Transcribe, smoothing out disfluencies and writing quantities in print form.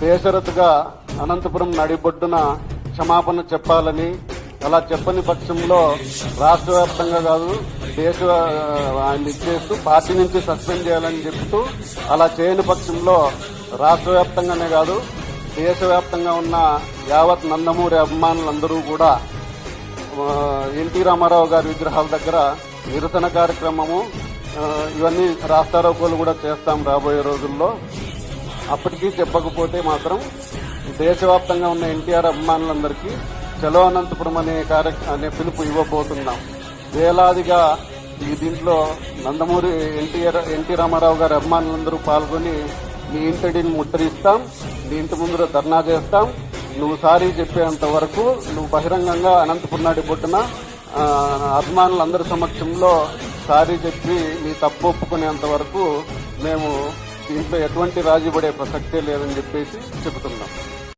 బేషరతుగా అనంతపురం నడిబొడ్డున క్షమాపణ చెప్పాలని, అలా చెప్పని పక్షంలో రాష్ట్ర వ్యాప్తంగా కాదు ఆయన ఇచ్చేస్తూ పార్టీ నుంచి సస్పెండ్ చేయాలని చెబుతూ, అలా చేయని పక్షంలో రాష్ట్ర వ్యాప్తంగానే కాదు దేశవ్యాప్తంగా ఉన్న యావత్ నందమూరి అభిమానులందరూ కూడా ఎన్టీ రామారావు గారి విగ్రహాల దగ్గర నిరసన కార్యక్రమము, ఇవన్నీ రాస్తారోకోలు కూడా చేస్తాం రాబోయే రోజుల్లో. అప్పటికీ చెప్పకపోతే మాత్రం దేశవ్యాప్తంగా ఉన్న ఎన్టీఆర్ అభిమానులందరికీ చలో అనంతపురం అనే పిలుపు ఇవ్వబోతున్నాం. వేలాదిగా ఈ దీంట్లో నందమూరి ఎన్టీ రామారావు గారి అభిమానులందరూ పాల్గొని నీ ఇంటిని ముట్టడిస్తాం, నీ ఇంటి ముందు ధర్నా చేస్తాం, నువ్వు సారీ చెప్పేంత వరకు, నువ్వు బహిరంగంగా అనంతపురం నడిబొడ్డున అభిమానులందరి సమక్షంలో సారీ చెప్పి నీ తప్పు ఒప్పుకునేంత వరకు మేము దీంట్లో ఎటువంటి రాజీ పడే ప్రసక్తే లేదని చెప్పేసి చెబుతున్నాం.